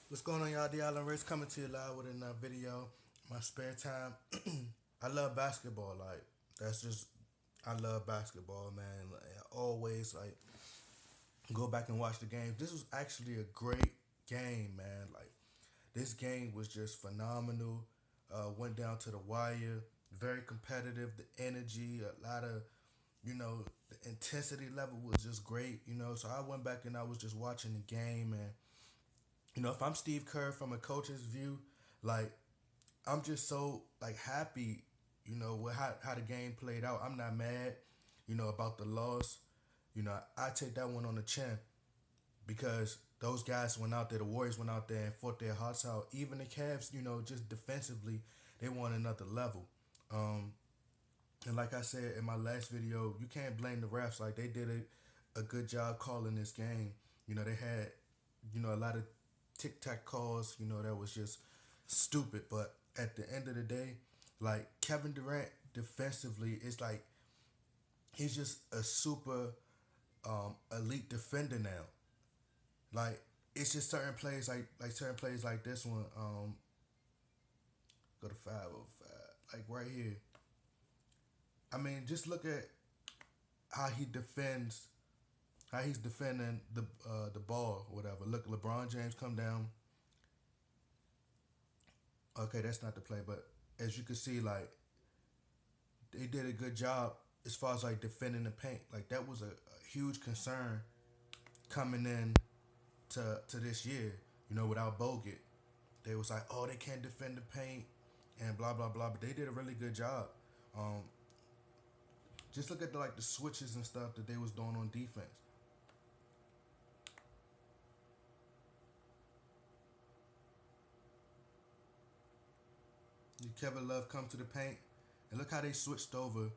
What's going on, y'all? The Island Race coming to you live with another video. My spare time, I love basketball. Like that's just, I love basketball, man. Like, I always like go back and watch the game. This was actually a great game, man. Like this game was just phenomenal. Went down to the wire. Very competitive. The energy, a lot of, the intensity level was just great. So I went back and I was just watching the game, and if I'm Steve Kerr from a coach's view, like I'm just so like happy, with how the game played out. I'm not mad, about the loss. I take that one on the chin because those guys went out there, the Warriors went out there and fought their hearts out. Even the Cavs, just defensively, they won another level. Um, and like I said in my last video, you can't blame the refs. Like they did a good job calling this game. They had, a lot of tic tac calls, that was just stupid. But at the end of the day, like Kevin Durant defensively, it's like he's just a super elite defender now. Like it's just certain plays like certain plays like this one. Go to 505. Like right here. I mean, just look at how he defends, how he's defending the ball, or whatever. Look, LeBron James come down. Okay, that's not the play, but as you can see, like they did a good job as far as like defending the paint. Like that was a huge concern coming in to this year. Without Bogut, they was like, oh, they can't defend the paint and blah blah blah. But they did a really good job. Um, just look at the switches and stuff that they was doing on defense. Kevin Love come to the paint, and look how they switched over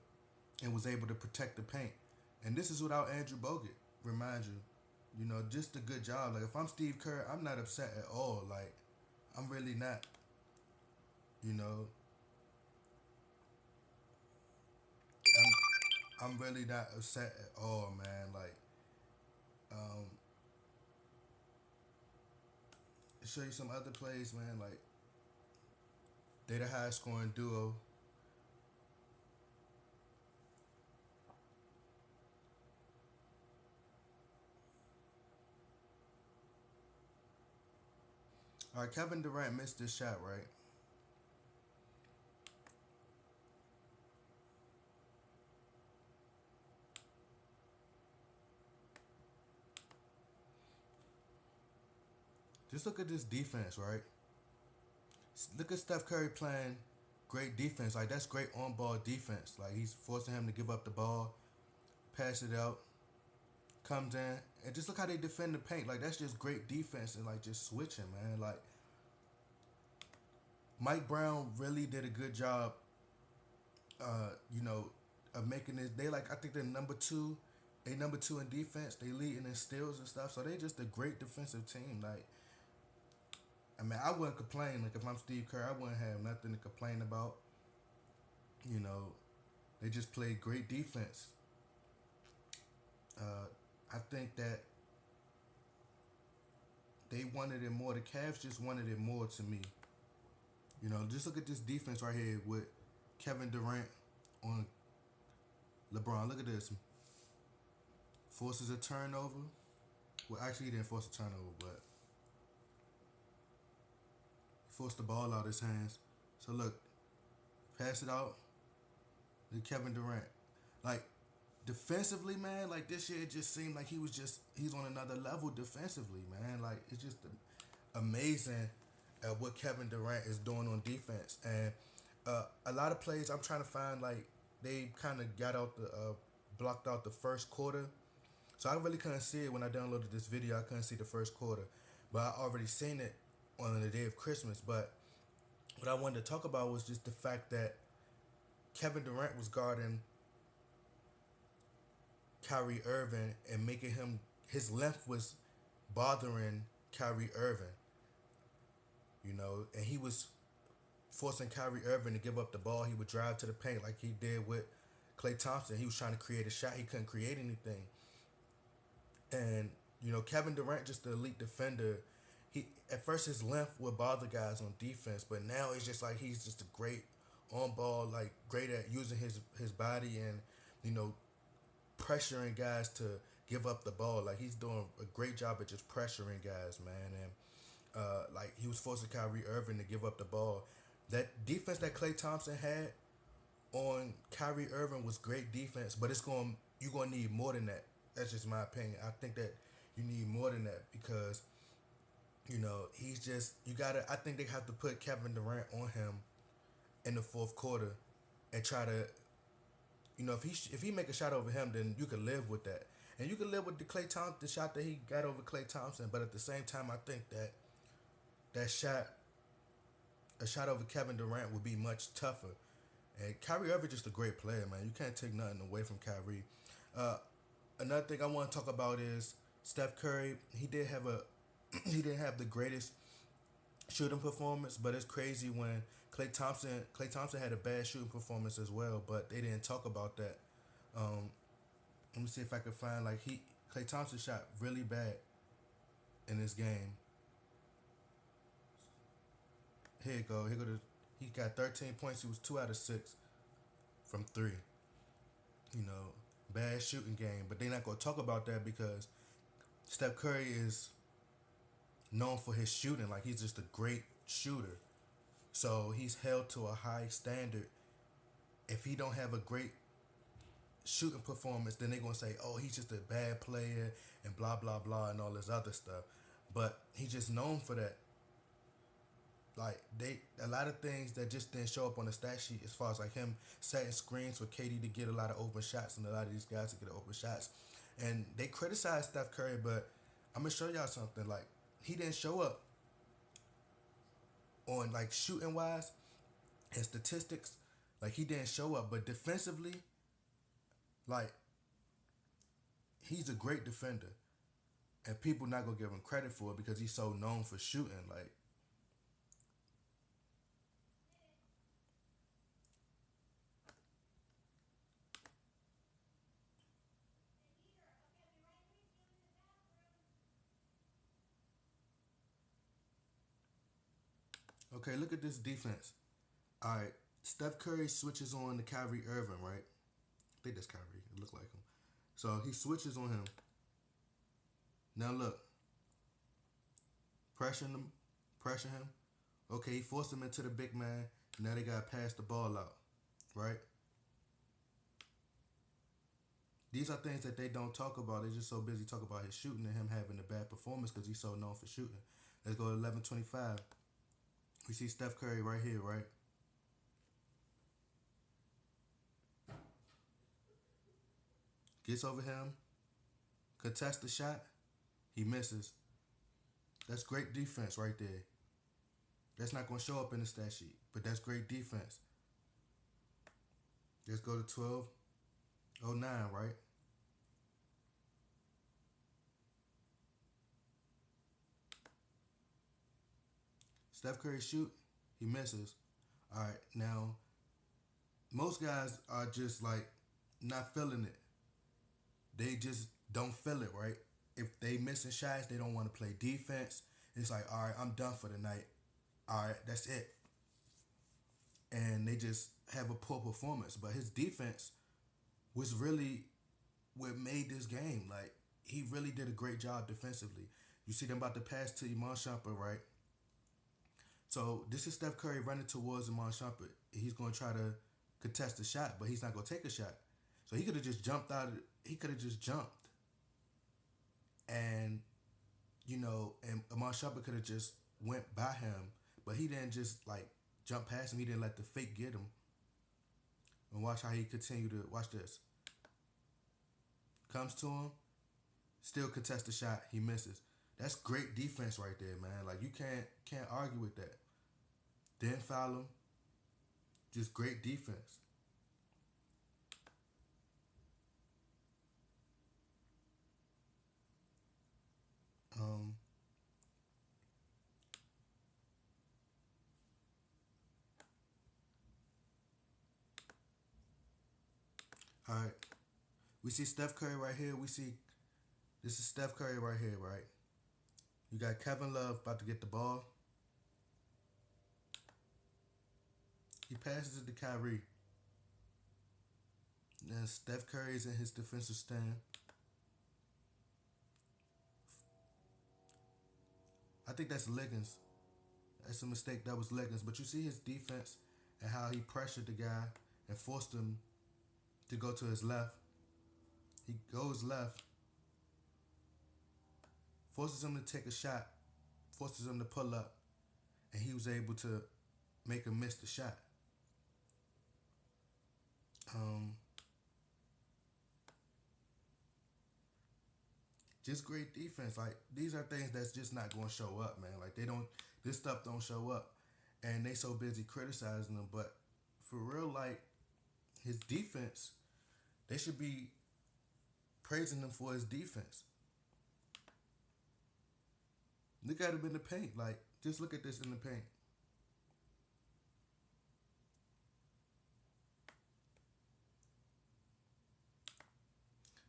and was able to protect the paint. And this is without Andrew Bogut. Remind you, just a good job. Like if I'm Steve Kerr, I'm not upset at all. Like I'm really not. You know, I'm really not upset at all, man. Like um, to show you some other plays, man. Like they the highest scoring duo. All right, Kevin Durant missed this shot, right? Just look at this defense, right? Look at Steph Curry playing great defense. Like that's great on ball defense. Like he's forcing him to give up the ball, pass it out, comes in, and just look how they defend the paint. Like that's just great defense and like just switching, man. Like Mike Brown really did a good job, you know, of making this. They like I think they're number two. They number two in defense. They leading in steals and stuff. So they just a great defensive team. Like I mean, I wouldn't complain. Like if I'm Steve Kerr, I wouldn't have nothing to complain about. You know, they just played great defense. I think that they wanted it more. The Cavs just wanted it more to me. Just look at this defense right here with Kevin Durant on LeBron. Look at this. Forces a turnover. Well, actually, he didn't force a turnover, but he forced the ball out of his hands. So look, pass it out to Kevin Durant. Like defensively, man, like this year it just seemed like he's on another level defensively, man. Like it's just amazing at what Kevin Durant is doing on defense. And a lot of plays I'm trying to find, like they kind of got out the blocked out the first quarter, so I really couldn't see it when I downloaded this video. I couldn't see the first quarter, but I already seen it on the day of Christmas. But what I wanted to talk about was just the fact that Kevin Durant was guarding Kyrie Irving and making him, his length was bothering Kyrie Irving, and he was forcing Kyrie Irving to give up the ball. He would drive to the paint like he did with Klay Thompson. He was trying to create a shot. He couldn't create anything. And, Kevin Durant, just the elite defender. he at first his length would bother guys on defense, but now it's just like he's just a great on ball, like great at using his body and you know pressuring guys to give up the ball. Like he's doing a great job at just pressuring guys, man. And like he was forcing Kyrie Irving to give up the ball. That defense that Klay Thompson had on Kyrie Irving was great defense, but you're gonna need more than that. That's just my opinion. I think that you need more than that because he's just you gotta. I think they have to put Kevin Durant on him in the fourth quarter and try to if he make a shot over him, then you can live with that, and you can live with the shot that he got over Klay Thompson. But at the same time, I think that that shot a shot over Kevin Durant would be much tougher. And Kyrie Irving just a great player, man. You can't take nothing away from Kyrie. Uh, Another thing I want to talk about is Steph Curry. He did have a he didn't have the greatest shooting performance, but it's crazy when Klay Thompson had a bad shooting performance as well, but they didn't talk about that. Um, Let me see if I can find like he Klay Thompson shot really bad in this game. Here you go. Here go. He got 13 points. He was 2 out of 6 from three. Bad shooting game, but they're not gonna talk about that because Steph Curry is known for his shooting. Like he's just a great shooter. So he's held to a high standard. If he don't have a great shooting performance, then they're gonna say, "Oh, he's just a bad player," and blah blah blah and all this other stuff. But he's just known for that. Like a lot of things that just didn't show up on the stat sheet as far as like him setting screens for KD to get a lot of open shots and a lot of these guys to get open shots. And they criticize Steph Curry, but I'm gonna show y'all something. Like he didn't show up on like shooting wise and statistics. Like he didn't show up, but defensively, like he's a great defender, and people not gonna give him credit for it because he's so known for shooting. Like okay, look at this defense. All right, Steph Curry switches on to Kyrie Irving, right? I think that's Kyrie. It looked like him. So he switches on him. Now look, pressure him, pressure him. Okay, he forced him into the big man. Now they got to pass the ball out, right? These are things that they don't talk about. They're just so busy talking about his shooting and him having a bad performance because he's so known for shooting. Let's go to 11:25. We see Steph Curry right here, right? Gets over him, contests the shot, he misses. That's great defense right there. That's not going to show up in the stat sheet, but that's great defense. Let's go to 12:09, right? Steph Curry shoot, he misses. All right, now most guys are just like not feeling it. They just don't feel it, right? If they missing shots, they don't want to play defense. It's like, all right, I'm done for the night. All right, that's it. And they just have a poor performance. But his defense was really what made this game. Like he really did a great job defensively. You see them about to pass to Iman Shumpert, right? So this is Steph Curry running towards Iman Shumpert. He's gonna try to contest the shot, but he's not gonna take a shot. So he could have just jumped out. He could have just jumped, and and Iman Shumpert could have just went by him, but he didn't just like jump past him. He didn't let the fake get him. And watch how he continued to watch this. Comes to him, still contests the shot. He misses. That's great defense right there, man. Like you can't argue with that. Didn't foul him. Just great defense. Um, all right. We see Steph Curry right here. We see this is Steph Curry right here, right? You got Kevin Love about to get the ball. He passes it to Kyrie. Then Steph Curry's in his defensive stand. I think that's Liggins. That's a mistake. That was Liggins. But you see his defense and how he pressured the guy and forced him to go to his left. He goes left, forces him to take a shot, forces him to pull up, and he was able to make him miss the shot. Just great defense. Like, these are things that's just not going to show up, man. Like, this stuff don't show up, and they so busy criticizing them. But for real, like, his defense, they should be praising him for his defense. Look at him in the paint. Like, just look at this in the paint.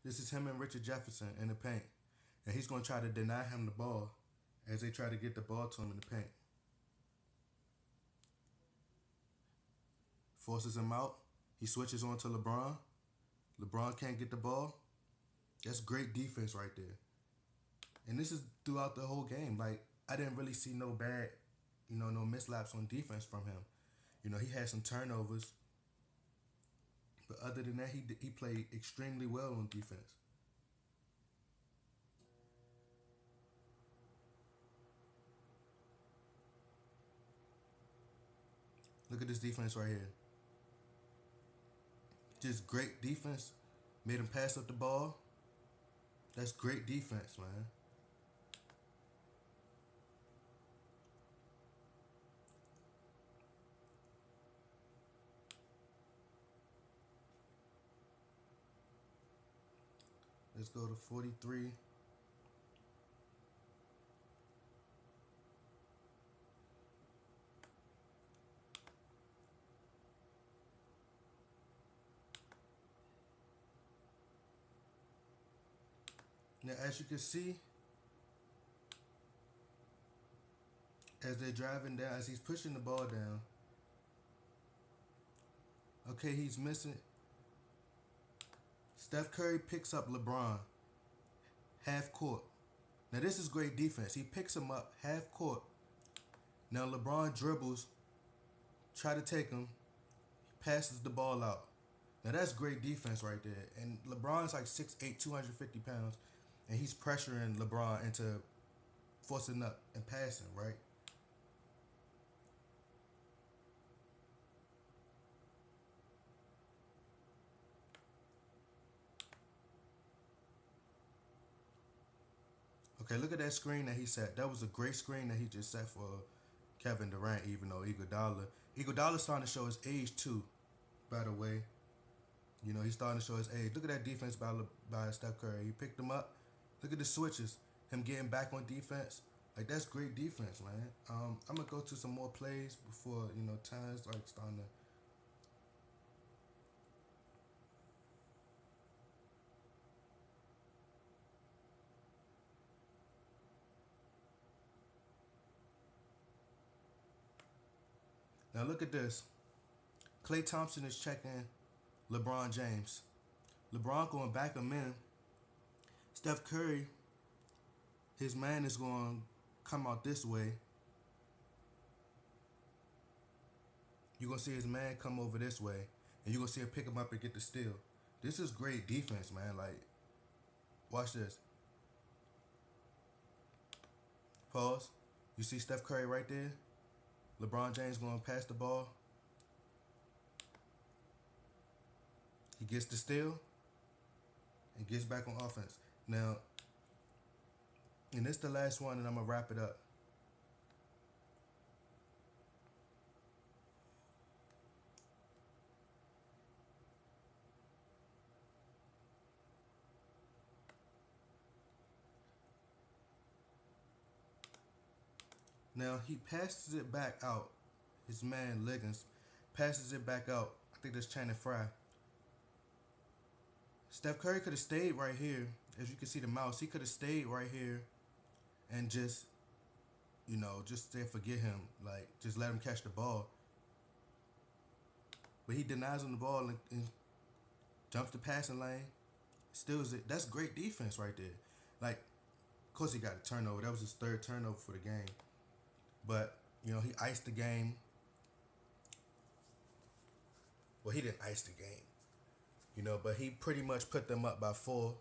This is him and Richard Jefferson in the paint. And he's going to try to deny him the ball as they try to get the ball to him in the paint. Forces him out. He switches on to LeBron. LeBron can't get the ball. That's great defense right there. And this is throughout the whole game. Like, I didn't really see no bad, no mislaps on defense from him. He had some turnovers. But other than that, he played extremely well on defense. Look at this defense right here. Just great defense. Made him pass up the ball. That's great defense, man. Let's go to 43. Now, as you can see, as they're driving down, as he's pushing the ball down, okay, he's missing. Steph Curry picks up LeBron, half court. Now, this is great defense. He picks him up half court. Now, LeBron dribbles, try to take him, passes the ball out. Now, that's great defense right there. And LeBron's like 6'8", 250 pounds. And he's pressuring LeBron into forcing up and passing, right? Okay, look at that screen that he set. That was a great screen that he just set for Kevin Durant, even though Iguodala's starting to show his age too, by the way. He's starting to show his age. Look at that defense by Steph Curry. He picked him up. Look at the switches. Him getting back on defense. Like, that's great defense, man. I'm going to go to some more plays before, time's like starting to... Now, look at this. Klay Thompson is checking LeBron James. LeBron going back him in. Steph Curry, his man is going to come out this way. You're going to see his man come over this way. And you're going to see him pick him up and get the steal. This is great defense, man. Like, watch this. Pause. You see Steph Curry right there? LeBron James going to pass the ball. He gets the steal and gets back on offense. Now, and this is the last one, and I'm going to wrap it up. Now, he passes it back out. His man, Liggins, passes it back out. I think that's Channing Frye. Steph Curry could have stayed right here. As you can see the mouse, he could have stayed right here and just just say forget him, like just let him catch the ball. But he denies him the ball and jumps the passing lane. Still, that's great defense right there. Like, of course he got a turnover. That was his third turnover for the game. But he iced the game. Well, he didn't ice the game, but he pretty much put them up by 4.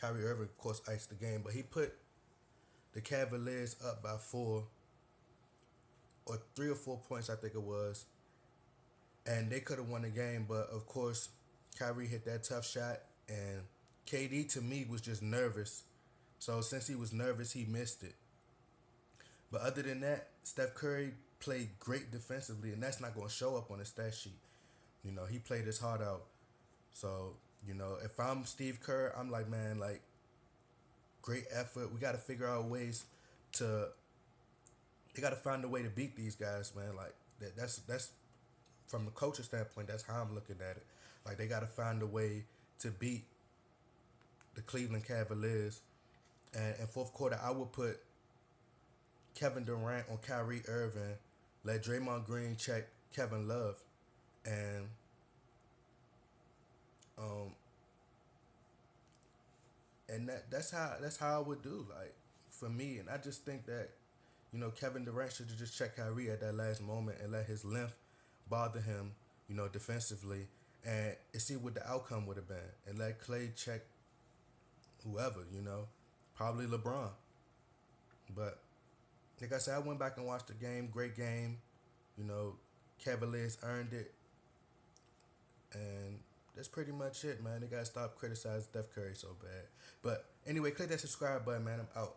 Kyrie Irving, of course, iced the game, but he put the Cavaliers up by 4 or 3 or 4 points, I think it was, and they could have won the game. But of course, Kyrie hit that tough shot, and KD to me was just nervous. So since he was nervous, he missed it. But other than that, Steph Curry played great defensively, and that's not going to show up on the stat sheet. He played his heart out. So, if I'm Steve Kerr, I'm like, man, like, great effort. We got to figure out ways to. They got to find a way to beat these guys, man. Like that's from the coach's standpoint. That's how I'm looking at it. Like they got to find a way to beat the Cleveland Cavaliers. And in fourth quarter, I would put Kevin Durant on Kyrie Irving, let Draymond Green check Kevin Love, and um, that's how I would do, like, for me. And I just think that Kevin Durant should have just checked Kyrie at that last moment and let his length bother him, defensively, and see what the outcome would have been, and let Clay check whoever, probably LeBron. But like I said, I went back and watched the game. Great game. You know, Cavaliers earned it. And that's pretty much it, man. They gotta stop criticizing Steph Curry so bad. But anyway, click that subscribe button, man. I'm out.